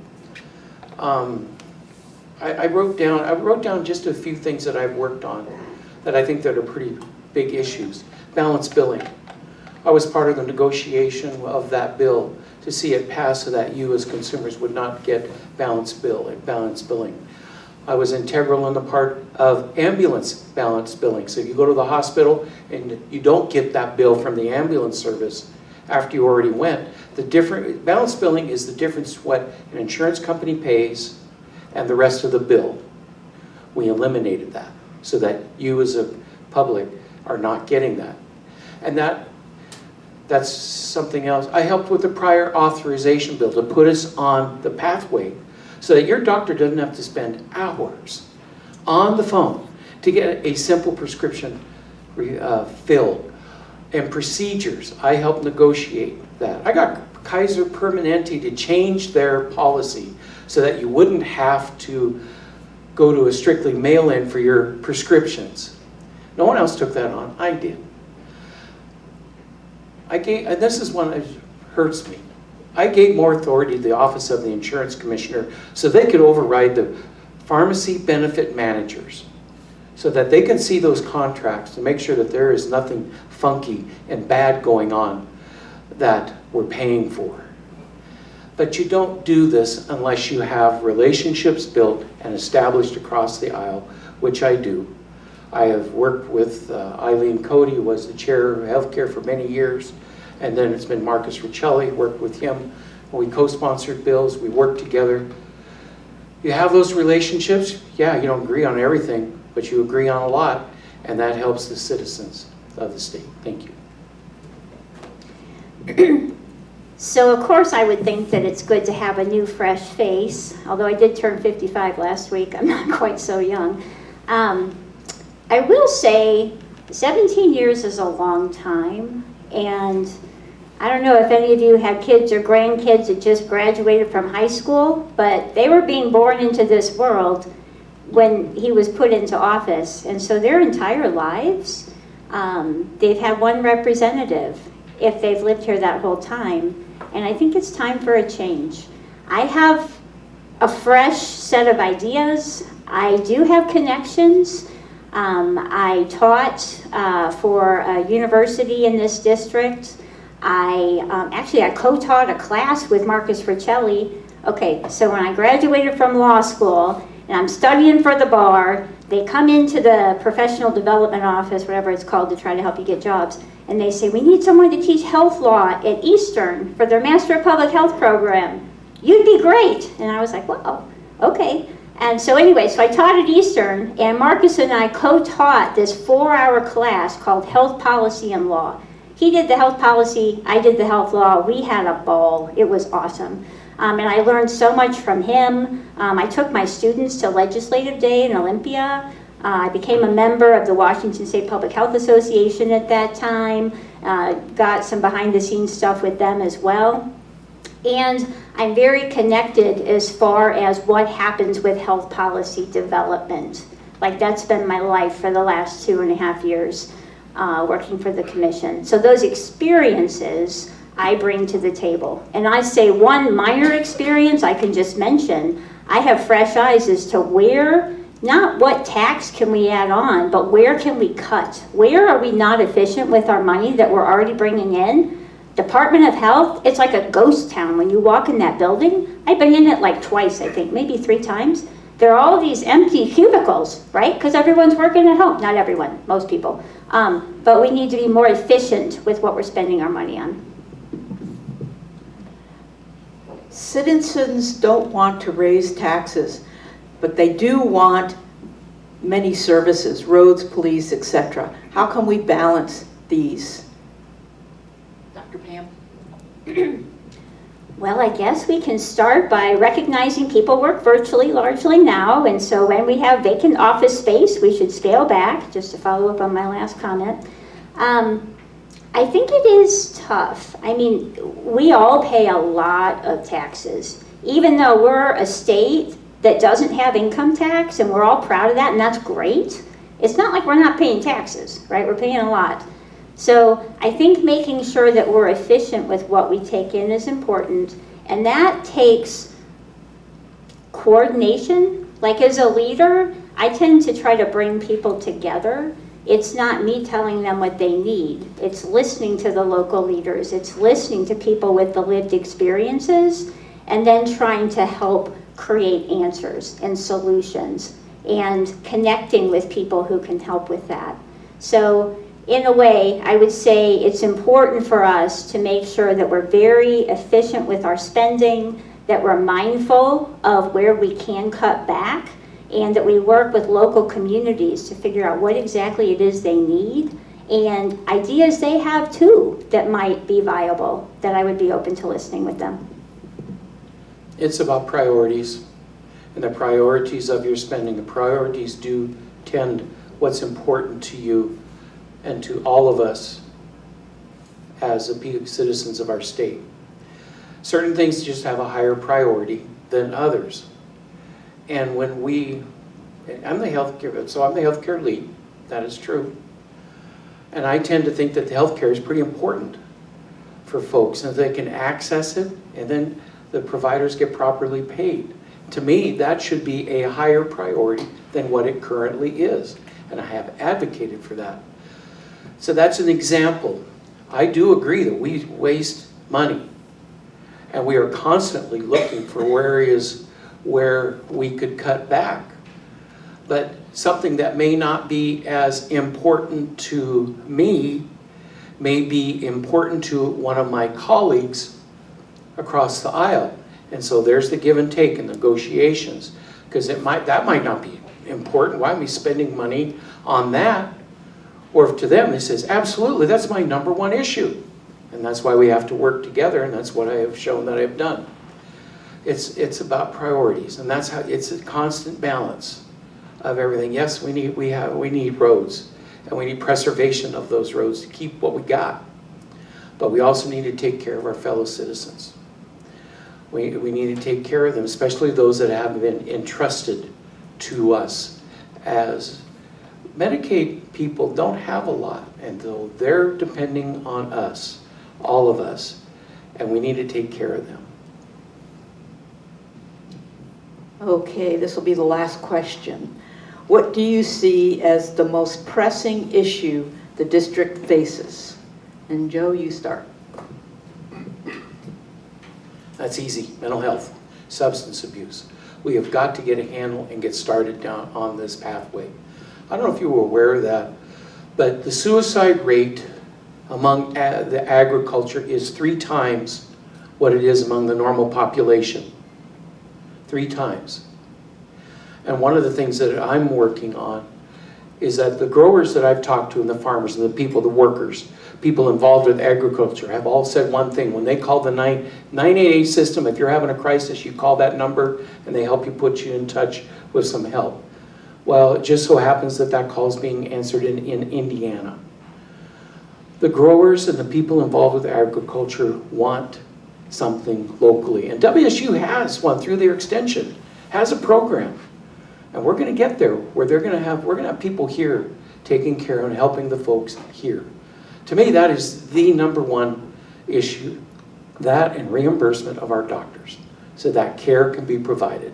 I wrote down just a few things that I've worked on that I think that are pretty big issues. Balanced billing. I was part of the negotiation of that bill to see it pass so that you as consumers would not get balanced billing. I was integral in the part of ambulance balanced billing. So if you go to the hospital and you don't get that bill from the ambulance service after you already went, balanced billing is the difference what an insurance company pays and the rest of the bill. We eliminated that so that you as a public are not getting that. And that's something else. I helped with the prior authorization bill to put us on the pathway so that your doctor doesn't have to spend hours on the phone to get a simple prescription filled. And procedures, I helped negotiate that. I got Kaiser Permanente to change their policy so that you wouldn't have to go to a strictly mail-in for your prescriptions. No one else took that on. I did. And this is one that hurts me. I gave more authority to the Office of the Insurance Commissioner so they could override the pharmacy benefit managers so that they can see those contracts to make sure that there is nothing funky and bad going on that we're paying for. But you don't do this unless you have relationships built and established across the aisle, which I do. I have worked with Eileen Cody, who was the chair of healthcare for many years, and then it's been Marcus Riccelli, worked with him. We co-sponsored bills, we worked together. You have those relationships, yeah, you don't agree on everything, but you agree on a lot, and that helps the citizens of the state. Thank you. So of course I would think that it's good to have a new fresh face, although I did turn 55 last week, I'm not quite so young. I will say 17 years is a long time, and I don't know if any of you had kids or grandkids that just graduated from high school, but they were being born into this world when he was put into office, and so their entire lives, they've had one representative if they've lived here that whole time, and I think it's time for a change. I have a fresh set of ideas. I do have connections. I taught for a university in this district. I co-taught a class with Marcus Riccelli. Okay, so when I graduated from law school and I'm studying for the bar, they come into the professional development office, whatever it's called, to try to help you get jobs. And they say, we need someone to teach health law at Eastern for their Master of Public Health program. You'd be great. And I was like, wow, okay. And so anyway, so I taught at Eastern, and Marcus and I co-taught this 4-hour class called Health Policy and Law. He did the health policy, I did the health law. We had a ball. It was awesome. And I learned so much from him. I took my students to Legislative Day in Olympia. I became a member of the Washington State Public Health Association at that time. Got some behind-the-scenes stuff with them as well. And I'm very connected as far as what happens with health policy development. Like, that's been my life for the last 2.5 years, working for the commission. So those experiences I bring to the table. And I say one minor experience I can just mention, I have fresh eyes as to where, not what tax can we add on, but where can we cut? Where are we not efficient with our money that we're already bringing in? Department of Health, it's like a ghost town. When you walk in that building, I've been in it like twice, I think, maybe 3 times. There are all these empty cubicles, right? Because everyone's working at home. Not everyone, most people. But we need to be more efficient with what we're spending our money on. Citizens don't want to raise taxes, but they do want many services, roads, police, etc. How can we balance these? Dr. Pam? Well, I guess we can start by recognizing people work virtually largely now, and so when we have vacant office space, we should scale back, just to follow up on my last comment. I think it is tough. I mean, we all pay a lot of taxes. Even though we're a state that doesn't have income tax, and we're all proud of that, and that's great, it's not like we're not paying taxes, right? We're paying a lot. So I think making sure that we're efficient with what we take in is important, and that takes coordination. Like, as a leader, I tend to try to bring people together. It's not me telling them what they need. It's listening to the local leaders. It's listening to people with the lived experiences, and then trying to help create answers and solutions and connecting with people who can help with that. So in a way, I would say it's important for us to make sure that we're very efficient with our spending, that we're mindful of where we can cut back, and that we work with local communities to figure out what exactly it is they need, and ideas they have too that might be viable, that I would be open to listening with them. It's about priorities and the priorities of your spending. The priorities do tend what's important to you and to all of us as citizens of our state. Certain things just have a higher priority than others. And when I'm the healthcare lead, that is true. And I tend to think that the healthcare is pretty important for folks, and they can access it, and then the providers get properly paid. To me, that should be a higher priority than what it currently is, and I have advocated for that. So that's an example. I do agree that we waste money, and we are constantly looking for areas where we could cut back. But something that may not be as important to me may be important to one of my colleagues across the aisle. And so there's the give and take in negotiations, because that might not be important. Why am I spending money on that? Or if to them, it says, absolutely, that's my number one issue. And that's why we have to work together, and that's what I have shown that I've done. It's about priorities, and that's how it's a constant balance of everything. Yes, we need roads, and we need preservation of those roads to keep what we got. But we also need to take care of our fellow citizens. We need to take care of them, especially those that have been entrusted to us. As Medicaid people don't have a lot, and though they're depending on us, all of us, and we need to take care of them. Okay, this will be the last question. What do you see as the most pressing issue the district faces? And Joe, you start. That's easy. Mental health, substance abuse. We have got to get a handle and get started down on this pathway. I don't know if you were aware of that, but the suicide rate among the agriculture is 3 times what it is among the normal population. 3 times. And one of the things that I'm working on is that the growers that I've talked to and the farmers and the people, the workers, people involved with agriculture have all said one thing. When they call the 988 system, if you're having a crisis, you call that number and they help you, put you in touch with some help. Well, it just so happens that that call is being answered in Indiana. The growers and the people involved with agriculture want something locally. And WSU has one through their extension, has a program. And we're going to get there where we're going to have people here taking care and helping the folks here. To me, that is the number one issue, that and reimbursement of our doctors, so that care can be provided.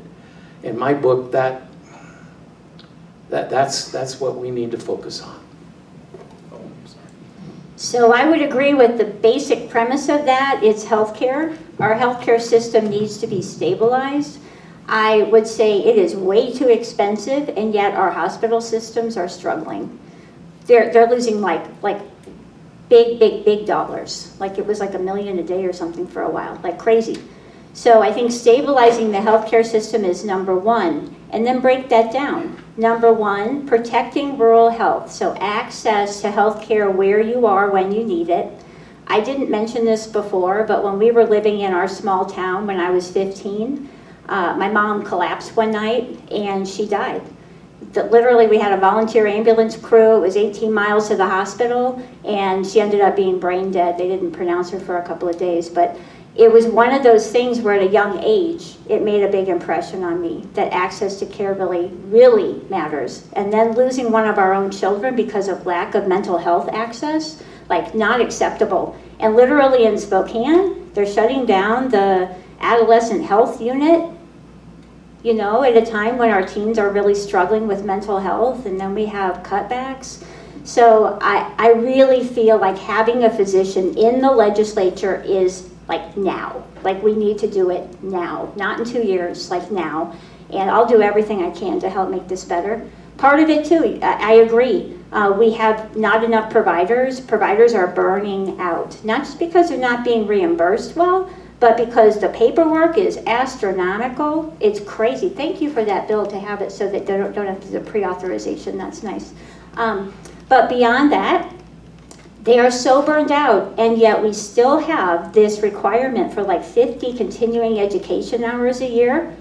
In my book, that's what we need to focus on. So I would agree with the basic premise of that. It's healthcare. Our healthcare system needs to be stabilized. I would say it is way too expensive, and yet our hospital systems are struggling. They're losing like big dollars. Like it was like $1 million a day or something for a while, like crazy. So I think stabilizing the healthcare system is number one, and then break that down. Number one, protecting rural health, so access to healthcare where you are when you need it. I didn't mention this before, but when we were living in our small town when I was 15, my mom collapsed one night and she died. Literally, we had a volunteer ambulance crew. It was 18 miles to the hospital, and she ended up being brain dead. They didn't pronounce her for a couple of days, but it was one of those things where at a young age, it made a big impression on me that access to care really matters. And then losing one of our own children because of lack of mental health access, like not acceptable. And literally in Spokane, they're shutting down the adolescent health unit, you know, at a time when our teens are really struggling with mental health, and then we have cutbacks. So I really feel like having a physician in the legislature is like now. Like we need to do it now, not in 2 years, like now. And I'll do everything I can to help make this better. Part of it too, I agree. We have not enough providers. Providers are burning out, not just because they're not being reimbursed well, but because the paperwork is astronomical, it's crazy. Thank you for that bill to have it so that they don't have to do the pre-authorization. That's nice. But beyond that, they are so burned out, and yet we still have this requirement for like 50 continuing education hours a year.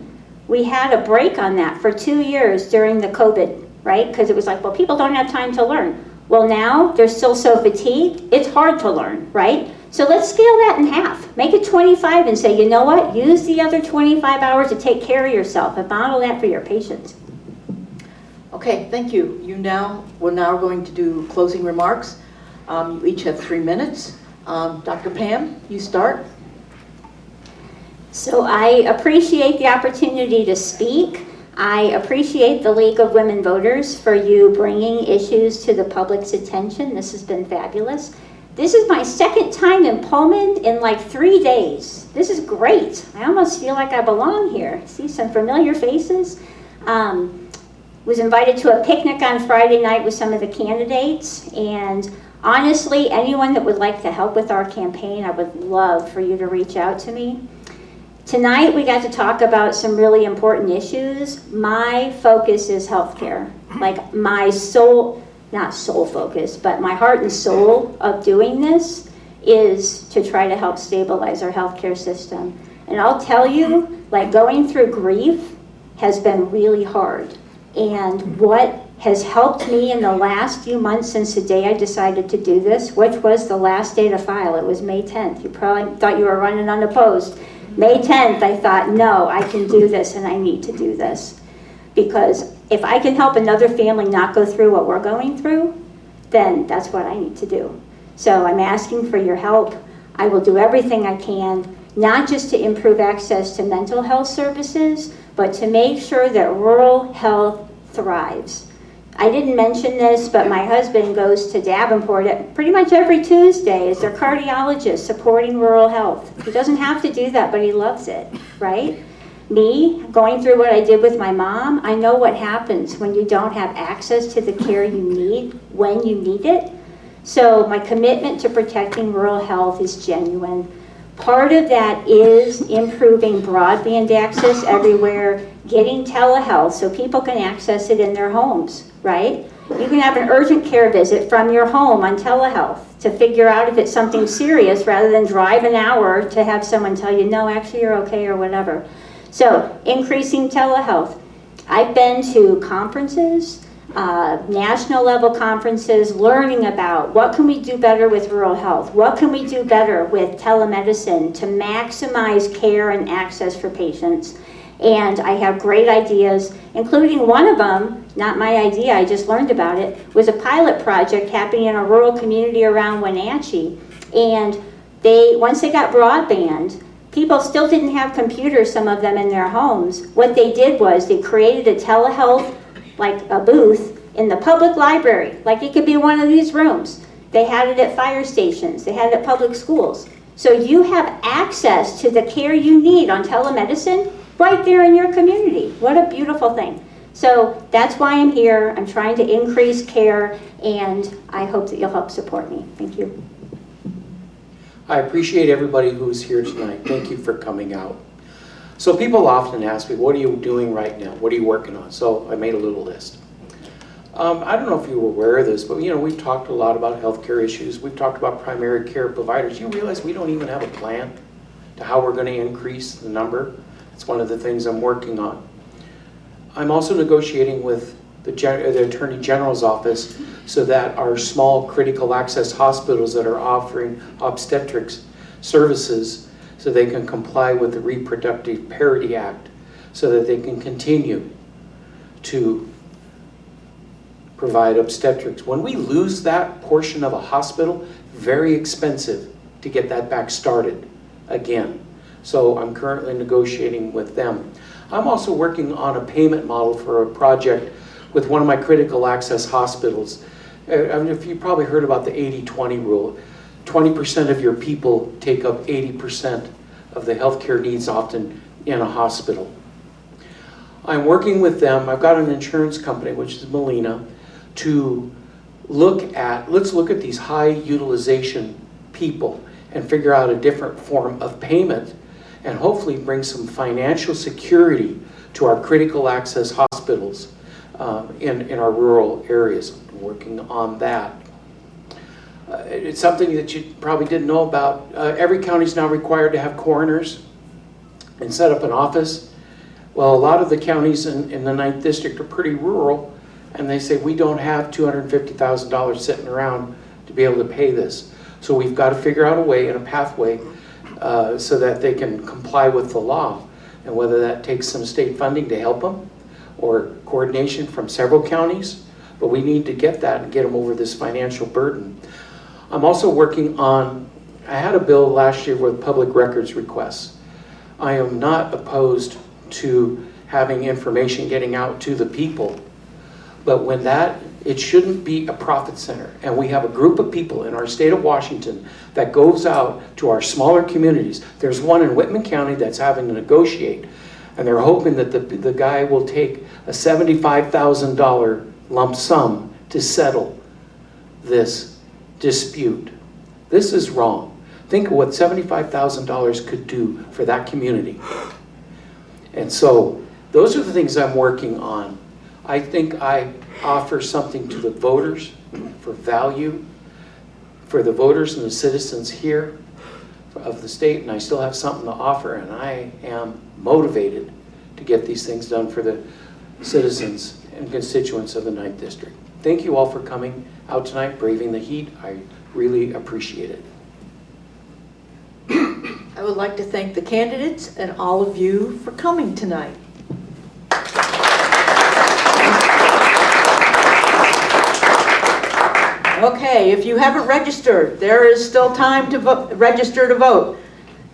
We had a break on that for 2 years during the COVID, right? Because it was like, well, people don't have time to learn. Well, now they're still so fatigued, it's hard to learn, right? So let's scale that in half. Make it 25 and say, you know what? Use the other 25 hours to take care of yourself and model that for your patients. Okay, thank you. We're now going to do closing remarks. You each have 3 minutes. Dr. Pam, you start. So I appreciate the opportunity to speak. I appreciate the League of Women Voters for you bringing issues to the public's attention. This has been fabulous. This is my second time in Pullman in like 3 days. This is great. I almost feel like I belong here. See some familiar faces. Was invited to a picnic on Friday night with some of the candidates, and honestly, anyone that would like to help with our campaign, I would love for you to reach out to me. Tonight, we got to talk about some really important issues. My focus is healthcare. Like my soul, not soul focus, but my heart and soul of doing this is to try to help stabilize our healthcare system. And I'll tell you, like going through grief has been really hard. And what has helped me in the last few months since the day I decided to do this, which was the last day to file, it was May 10th. You probably thought you were running unopposed. May 10th, I thought, no, I can do this and I need to do this. Because if I can help another family not go through what we're going through, then that's what I need to do. So I'm asking for your help. I will do everything I can, not just to improve access to mental health services, but to make sure that rural health thrives. I didn't mention this, but my husband goes to Davenport pretty much every Tuesday as their cardiologist supporting rural health. He doesn't have to do that, but he loves it, right? Me, going through what I did with my mom, I know what happens when you don't have access to the care you need when you need it. So my commitment to protecting rural health is genuine. Part of that is improving broadband access everywhere, getting telehealth so people can access it in their homes, right? You can have an urgent care visit from your home on telehealth to figure out if it's something serious rather than drive an hour to have someone tell you, no, actually you're okay or whatever. So increasing telehealth. I've been to conferences, national level conferences, learning about what can we do better with rural health, what can we do better with telemedicine to maximize care and access for patients. And I have great ideas, including one of them, not my idea, I just learned about it, was a pilot project happening in a rural community around Wenatchee. And once they got broadband, people still didn't have computers, some of them in their homes. What they did was they created a telehealth, like a booth in the public library, like it could be one of these rooms. They had it at fire stations, they had it at public schools. So you have access to the care you need on telemedicine right there in your community. What a beautiful thing. So that's why I'm here. I'm trying to increase care, and I hope that you'll help support me. Thank you. I appreciate everybody who's here tonight. Thank you for coming out. So people often ask me, what are you doing right now? What are you working on? So I made a little list. I don't know if you were aware of this, but we've talked a lot about healthcare issues. We've talked about primary care providers. You realize we don't even have a plan to how we're going to increase the number? It's one of the things I'm working on. I'm also negotiating with the Attorney General's office so that our small critical access hospitals that are offering obstetrics services so they can comply with the Reproductive Parity Act so that they can continue to provide obstetrics. When we lose that portion of a hospital, very expensive to get that back started again. So I'm currently negotiating with them. I'm also working on a payment model for a project with one of my critical access hospitals. If you've probably heard about the 80-20 rule, 20% of your people take up 80% of the healthcare needs often in a hospital. I'm working with them. I've got an insurance company, which is Molina, to let's look at these high utilization people and figure out a different form of payment and hopefully bring some financial security to our critical access hospitals in our rural areas. Working on that. It's something that you probably didn't know about. Every county is now required to have coroners and set up an office. Well, a lot of the counties in the 9th District are pretty rural, and they say we don't have $250,000 sitting around to be able to pay this. So we've got to figure out a way and a pathway so that they can comply with the law. And whether that takes some state funding to help them or coordination from several counties, but we need to get that and get them over this financial burden. I'm also working on, I had a bill last year with public records requests. I am not opposed to having information getting out to the people, but when that, it shouldn't be a profit center. And we have a group of people in our state of Washington that goes out to our smaller communities. There's one in Whitman County that's having to negotiate, and they're hoping that the guy will take a $75,000 lump sum to settle this dispute. This is wrong. Think of what $75,000 could do for that community. And so those are the things I'm working on. I think I offer something to the voters for value, for the voters and the citizens here of the state, and I still have something to offer, and I am motivated to get these things done for the citizens and constituents of the 9th District. Thank you all for coming out tonight, braving the heat. I really appreciate it. I would like to thank the candidates and all of you for coming tonight. Okay, if you haven't registered, there is still time to register to vote.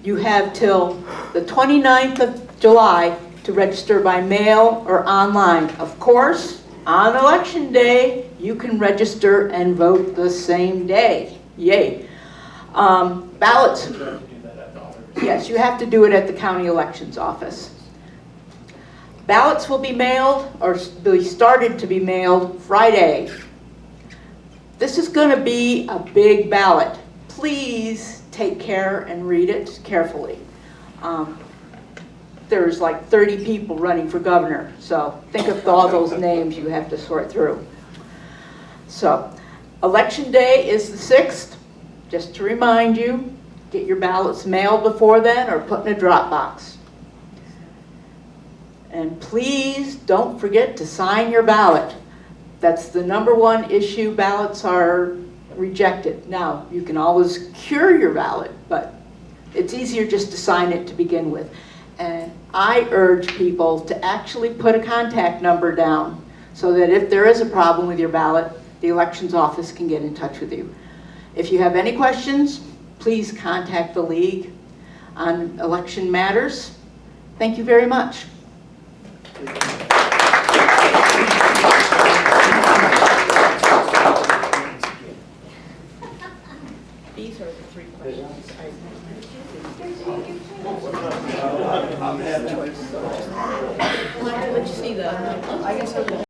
You have till the 29th of July to register by mail or online. Of course, on election day, you can register and vote the same day. Yay. Ballots. Yes, you have to do it at the county elections office. Ballots will be mailed, or be started to be mailed Friday. This is going to be a big ballot. Please take care and read it carefully. There's like 30 people running for governor, so think of all those names you have to sort through. So, election day is the 6th. Just to remind you, get your ballots mailed before then or put in a drop box. And please don't forget to sign your ballot. That's the #1 issue. Ballots are rejected. Now, you can always cure your ballot, but it's easier just to sign it to begin with. And I urge people to actually put a contact number down so that if there is a problem with your ballot, the elections office can get in touch with you. If you have any questions, please contact the League on election matters. Thank you very much. These are the 3 questions. Let you see the, I guess.